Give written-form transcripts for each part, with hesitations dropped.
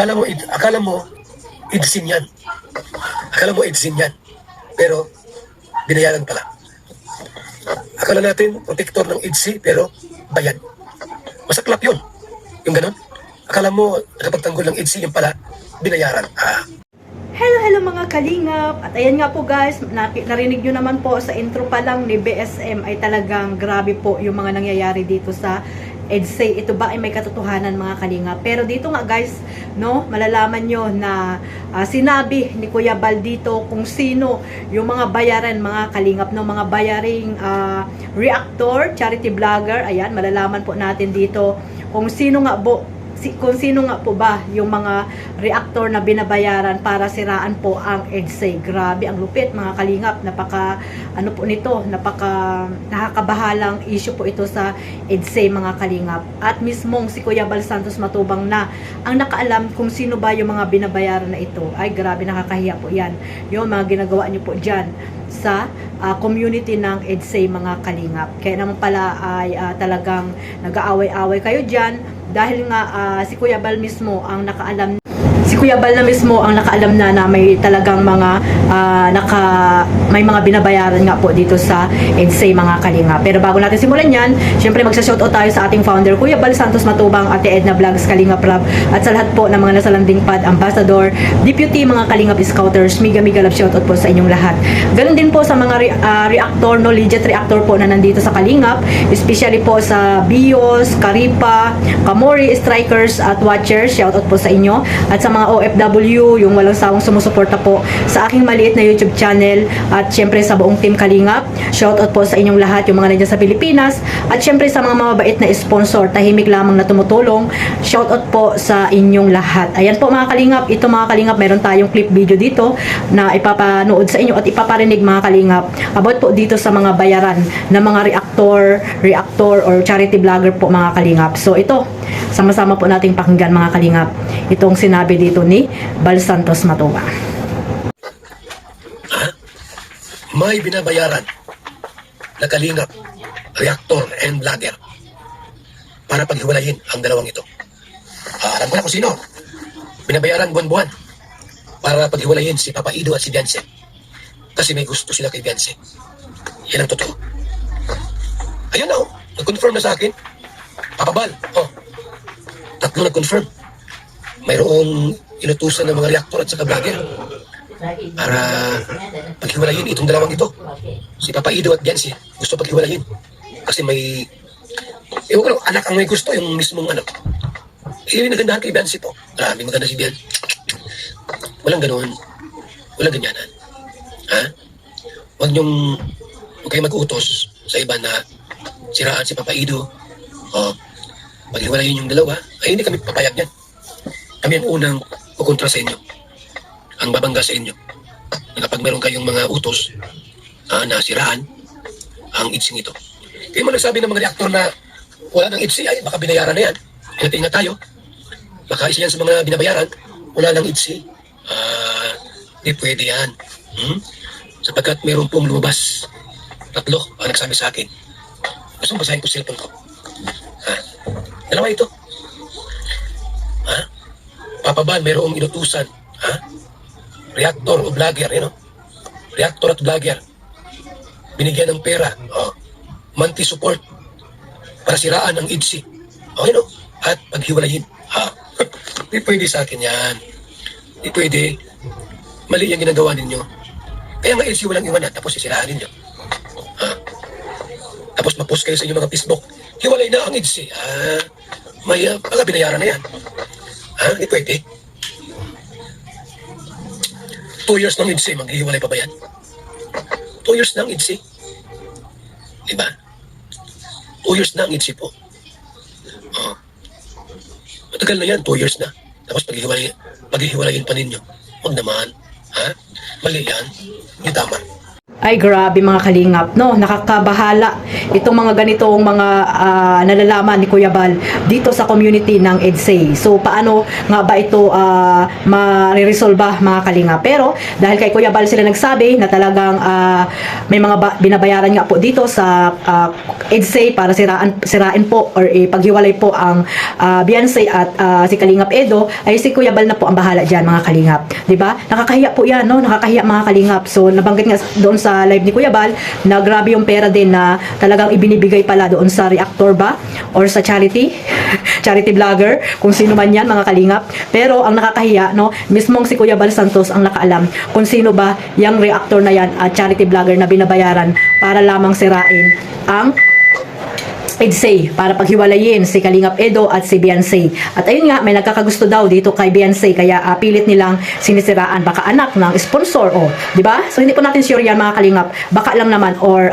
akala mo, idsin yan. Akala mo, idsin yan. Pero, binayaran pala. Akala natin, protector ng IDSI, pero bayan. Masaklap yun. Yung ganon. Akala mo, nakapagtanggol ng IDSI, yung pala, binayaran. Hello mga kalingap. At ayan nga po guys, narinig nyo naman po sa intro pa lang ni BSM ay talagang grabe po yung mga nangyayari dito sa EDSA. Ito ba ay may katotohanan mga kalingap? Pero dito nga guys, no, malalaman nyo na sinabi ni Kuya Bal dito kung sino yung mga bayaran mga kalingap, no, mga bayaring reactor, charity vlogger. Ayan, malalaman po natin dito kung sino nga po ba yung mga reactor na binabayaran para siraan po ang EDSA. Grabe, ang lupit mga kalingap. Napaka nakakabahalang issue po ito sa EDSA mga kalingap. At mismong si Kuya Bal Santos Matubang na ang nakaalam kung sino ba yung mga binabayaran na ito. Ay grabe, nakakahiya po yan. Yung mga ginagawa niyo po dyan sa community ng EDSA mga kalingap. Kaya naman pala ay talagang nag-aaway-away kayo dyan dahil nga si Kuya Bal mismo ang nakaalam. Si Kuya Bal na mismo ang nakaalam na may talagang mga may mga binabayaran nga po dito sa EDSA mga kalinga. Pero bago natin simulan yan, syempre magsa-shoutout tayo sa ating founder Kuya Bal Santos Matubang, Ate Edna Vlogs, Kalinga Prab, at sa lahat po ng mga nasa landing pad, ambassador, deputy, mga Kalingap Scouters, miga love shoutout po sa inyong lahat. Ganun din po sa mga reactor, no, legit reactor po na nandito sa Kalingap, especially po sa BIOS, Karipa, Kamori, Strikers at Watchers, shoutout po sa inyo. At sa mga OFW, yung walang sawang sumusuporta po sa aking maliit na YouTube channel, at syempre sa buong team Kalingap, shoutout po sa inyong lahat, yung mga nandiyan sa Pilipinas, at syempre sa mga mababait na sponsor, tahimik lamang na tumutulong, shoutout po sa inyong lahat. Ayan po mga Kalingap, ito mga Kalingap, meron tayong clip video dito na ipapanood sa inyo at ipaparinig mga Kalingap about po dito sa mga bayaran ng mga reactor or charity vlogger po mga Kalingap. So ito, sama-sama po nating pakinggan mga Kalingap itong sinabi dito ni Bal Santos Matubang. May binabayaran na Kalingap, reactor and vlogger para paghiwalayin ang dalawang ito. Alam ko na kung sino. Binabayaran buwan-buwan para paghiwalayin si Papa Ido at si Beyonce. Kasi may gusto sila kay Beyonce. Yan ang totoo. Ayun na, nag-confirm na sa akin. Papa Bal, tatlo nag-confirm. Mayroong inutusan ng mga reactor at saka vlogger para paghiwalayin itong dalawang ito. Si Papa Ido at Beyonce gusto paghiwalayin. Kasi may anak ang may gusto, yung mismong anak. Yung nagandahan kay Beyonce po. Maraming maganda si Beyonce. Walang ganoon. Walang ganyanan. Huwag kayo mag-utos sa iba na siraan si Papa Ido. Paghiwalayin yung dalawa, ay hindi kami papayag yan. Kami ang unang kukontra sa inyo. Ang babangga sa inyo. Na kapag meron kayong mga utos na siraan ang IDSI ito. Kaya mo nagsabi ng mga reaktor na wala ng IDSI, ay baka binayaran na yan. Ingat tayo. Baka isa yan sa mga binabayaran, wala ng IDSI. Hindi pwede yan. Sapagkat meron pong lumabas. Tatlo ang nagsabi sa akin. Gusto mo basahin ko cellphone ko? Dalawa ito. Papa Bal, mayroong inutusan. Reactor o vlogger, reactor at vlogger. Binigyan ng pera. Monthly support para siraan ang IDSI. At paghiwalayin. Hindi pwede sa akin yan. Hindi pwede. Mali yung ginagawa ninyo. Kaya nga IDSI walang iwanan, tapos sisiraan ninyo. Tapos mapost kayo sa inyong mga Facebook. Hiwalay na ang IDSI. May mga binayaran na yan. Hindi pwede. 2 years ng IDSI, maghihiwalay pa ba yan? 2 years ng IDSI. Diba? 2 years na ang IDSI po. Matagal na yan, 2 years na. Tapos paghihiwalayin pa ninyo. Huwag naman. Mali yan. Hindi tama. Ay, grabe mga kalingap, no? Nakakabahala itong mga ganitong mga nalalaman ni Kuya Bal dito sa community ng EDSA. So, paano nga ba ito ma-resolve mga kalingap? Pero, dahil kay Kuya Bal sila nagsabi na talagang may mga binabayaran nga po dito sa EDSA para sirain po or paghiwalay po ang Beyonce at si Kalingap Edo, ay si Kuya Bal na po ang bahala dyan mga kalingap. 'Di ba? Nakakahiya po yan, no? Nakakahiya mga kalingap. So, nabanggit nga doon sa live ni Kuya Bal na grabe yung pera din na talagang ibinibigay pala doon sa reactor ba or sa charity charity vlogger, kung sino man yan mga kalingap. Pero ang nakakahiya, no, mismong si Kuya Bal Santos ang nakaalam kung sino ba yung reactor na yan at charity vlogger na binabayaran para lamang sirain ang EDSA, para paghiwalayin si Kalingap Edo at si Beyonce. At ayun nga, may nagkakagusto daw dito kay Beyonce, kaya pilit nilang sinisiraan, baka anak ng sponsor, di ba? So hindi po natin sure yan mga kalingap, baka lang naman, or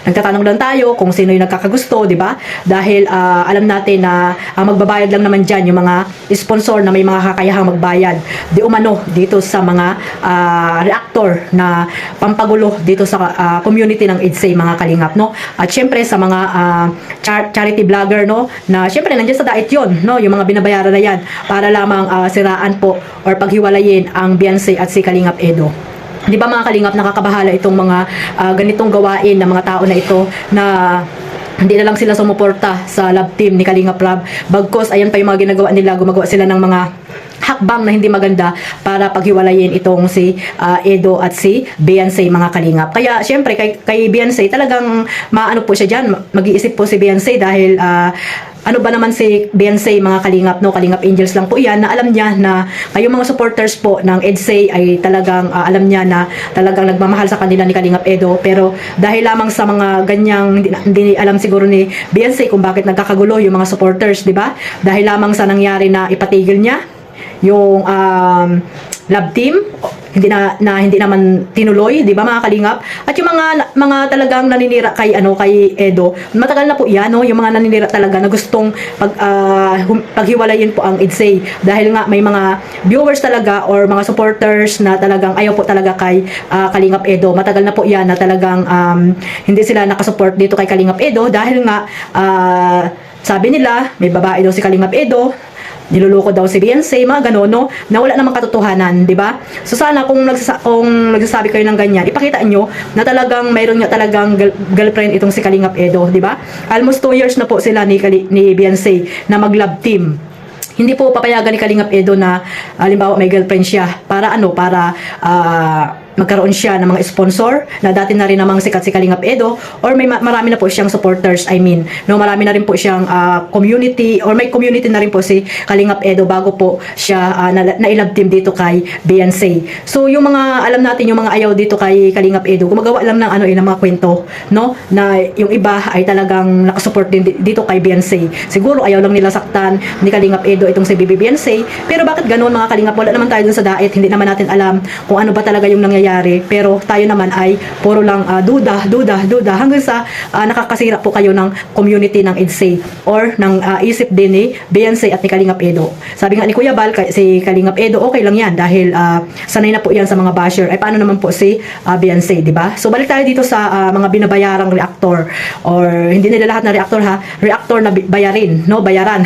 nagtatanong lang tayo kung sino yung nagkakagusto, di ba? Dahil alam natin na magbabayad lang naman dyan yung mga sponsor na may mga kakayahang magbayad di umano dito sa mga reactor na pampagulo dito sa community ng EDSA mga kalingap, no? At syempre sa mga charity vlogger, no, na syempre nandiyan sa dait yon, no, yung mga binabayaran na yan para lamang siraan po or paghiwalayin ang Beyonce at si Kalingap Edo. Di ba mga kalingap, nakakabahala itong mga ganitong gawain ng mga tao na ito na hindi na lang sila sumuporta sa love team ni Kalingap Rab, bagkos ayan pa yung mga ginagawa nila, gumagawa sila ng mga hakbang na hindi maganda para paghiwalayin itong si Edo at si Beyonce mga kalingap. Kaya syempre kay Beyonce talagang maano po siya dyan, mag-iisip po si Beyonce dahil ano ba naman si Beyonce mga kalingap, no? Kalingap Angels lang po yan, na alam niya na kayong mga supporters po ng EDSA ay talagang alam niya na talagang nagmamahal sa kanila ni Kalingap Edo, pero dahil lamang sa mga ganyang hindi alam siguro ni Beyonce kung bakit nagkakagulo yung mga supporters, di ba? Dahil lamang sa nangyari na ipatigil niya yung love team, hindi naman tinuloy, di ba mga kalingap? At yung mga talagang naninira kay Edo, matagal na po yan, no? Yung mga naninira talaga na gustong paghiwalayin po ang EDSA dahil nga may mga viewers talaga or mga supporters na talagang ayaw po talaga kay Kalingap Edo. Matagal na po yan na talagang hindi sila nakasupport dito kay Kalingap Edo dahil nga sabi nila may babae daw si Kalingap Edo, niluloko daw si Beyonce, mga gano'n, no? Na wala namang katotohanan, di ba? So sana kung nagsasabi kayo ng ganyan, ipakita nyo na talagang mayroon nga talagang girlfriend itong si Kalingap Edo, di ba? Almost 2 years na po sila ni Beyonce na mag-love team. Hindi po papayagan ni Kalingap Edo na halimbawa may girlfriend siya para magkaroon siya ng mga sponsor na dati na rin namang sikat si Kalingap Edo, or marami na po siyang supporters, marami na rin po siyang community, or may community na rin po si Kalingap Edo bago po siya na-love team dito kay Beyonce. So yung mga alam natin, yung mga ayaw dito kay Kalingap Edo, gumagawa lang ng ng mga kwento, no, na yung iba ay talagang nakasupport din dito kay Beyonce. Siguro ayaw lang nila saktan ni Kalingap Edo itong si Bibi Beyonce, pero bakit ganoon mga kalingap? Wala naman tayo dun sa dait, hindi naman natin alam kung ano ba talaga yung nangyayari, pero tayo naman ay puro lang duda hanggang sa nakakasira po kayo ng community ng EDSA or ng isip din ni Beyonce at ni Kalingap Edo. Sabi nga ni Kuya Bal, si Kalingap Edo okay lang yan dahil sanay na po yan sa mga basher. Ay paano naman po si Beyonce, di ba? So balik tayo dito sa mga binabayarang reactor, or hindi nila lahat na reactor reactor na bayarin, no, bayaran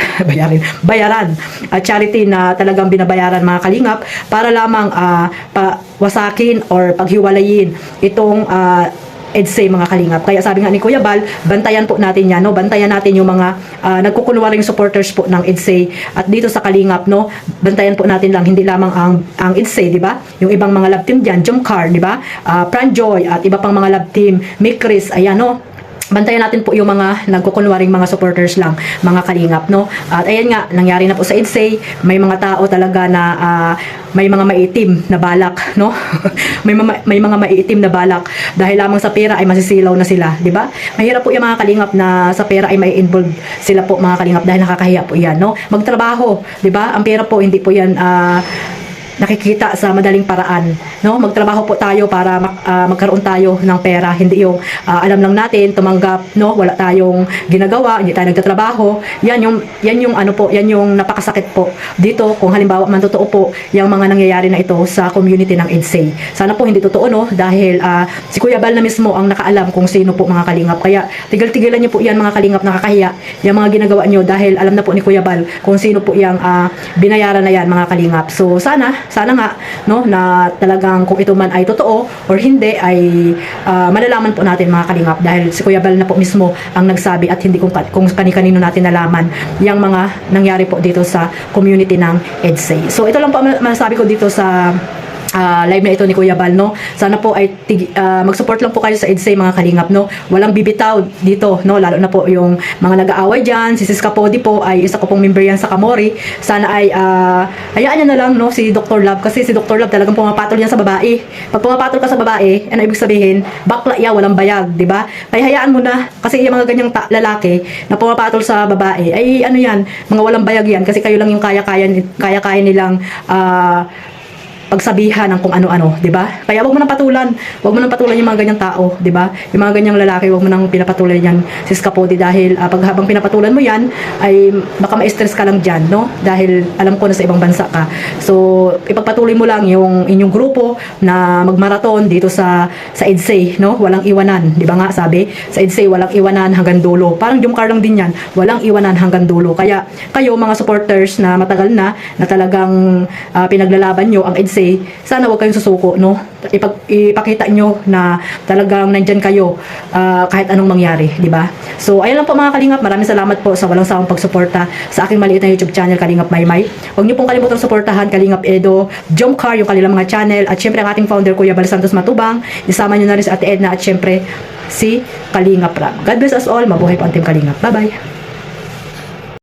charity na talagang binabayaran mga kalingap para lamang wasakin or paghiwalayin itong EDSA mga kalingap. Kaya sabi nga ni Kuya Bal, bantayan po natin yan, no? Bantayan natin yung mga nagkukunwaring supporters po ng EDSA. At dito sa kalingap, no, bantayan po natin lang hindi lamang ang EDSA, di ba? Yung ibang mga love team diyan, Jomcar, di ba? Pranjoy at iba pang mga love team, Mikris, ayan, no? Bantayan natin po yung mga nagkukunwaring mga supporters lang, mga kalingap, no? At ayan nga, nangyari na po sa EDSA, may mga tao talaga na may mga maiitim na balak, no? may mga maiitim na balak dahil lamang sa pera ay masisilaw na sila, di ba? Mahirap po yung mga kalingap na sa pera ay may involved sila po mga kalingap dahil nakakahiya po yan, no? Magtrabaho, di ba? Ang pera po hindi po yan nakikita sa madaling paraan, no? Magtrabaho po tayo para magkaroon tayo ng pera, hindi yung alam lang natin tumanggap, no? Wala tayong ginagawa, hindi tayo nagtatrabaho. Yan yung ano po, yan yung napakasakit po dito kung halimbawa man totoo po yung mga nangyayari na ito sa community ng EDSA. Sana po hindi totoo, no? Dahil si Kuya Bal na mismo ang nakaalam kung sino po mga kalingap. Kaya tigil-tigilan niyo po yan mga kalingap, nakakahiya yung mga ginagawa niyo dahil alam na po ni Kuya Bal kung sino po yung binayaran na yan mga kalingap. So sana nga, no, na talagang kung ito man ay totoo or hindi ay malalaman po natin mga kalingap dahil si Kuya Bal na po mismo ang nagsabi at hindi kung kani-kanino natin nalaman yung mga nangyari po dito sa community ng EDSA. So ito lang po ang masasabi ko dito sa live na ito ni Kuya Bal, no? Sana po ay mag-support lang po kayo sa EDSA mga kalingap, no? Walang bibitaw dito, no? Lalo na po yung mga nag-aaway dyan. Si Sis Capodi po ay isa ko pong member yan sa Kamori. Sana ay hayaan niya na lang, no? Si Dr. Love, kasi si Dr. Love talagang pumapatol yan sa babae. Pag pumapatol ka sa babae, ano ibig sabihin? Bakla ya, walang bayag, di ba? Kaya hayaan mo na, kasi yung mga ganyang lalaki na pumapatol sa babae, ay ano yan, mga walang bayag yan, kasi kayo lang yung kaya-kaya nilang pagsabihan ng kung ano-ano, 'di ba? Kaya wag mo nang patulan. Wag mo nang patulan yung mga ganyang tao, 'di ba? Yung mga ganyang lalaki, wag mo nang pinapatulan yan, Sis Capodi, dahil pag habang pinapatulan mo yan, ay baka ma-stress ka lang diyan, no? Dahil alam ko na sa ibang bansa ka. So, ipagpatuloy mo lang yung inyong grupo na magmaraton dito sa EDSA, no? Walang iwanan, 'di ba nga sabi? Sa EDSA walang iwanan hanggang dulo. Parang Jumcar lang din yan, walang iwanan hanggang dulo. Kaya kayo mga supporters na matagal na talagang pinaglalaban nyo ang EDSA, sana wag kayong susuko, no? Ipakita nyo na talagang nandyan kayo kahit anong mangyari, di ba? So, ayun lang po mga kalingap. Maraming salamat po sa walang sawang pagsuporta sa aking maliit na YouTube channel, Kalingap Maymay. Huwag niyo pong kalimutang suportahan Kalingap Edo, Jomcar, yung kanilang mga channel, at syempre ang ating founder, Kuya Bal Santos Matubang. Isama nyo na rin si Ate Edna at syempre si Kalingap Rab. God bless us all. Mabuhay po ang Team Kalingap. Bye-bye.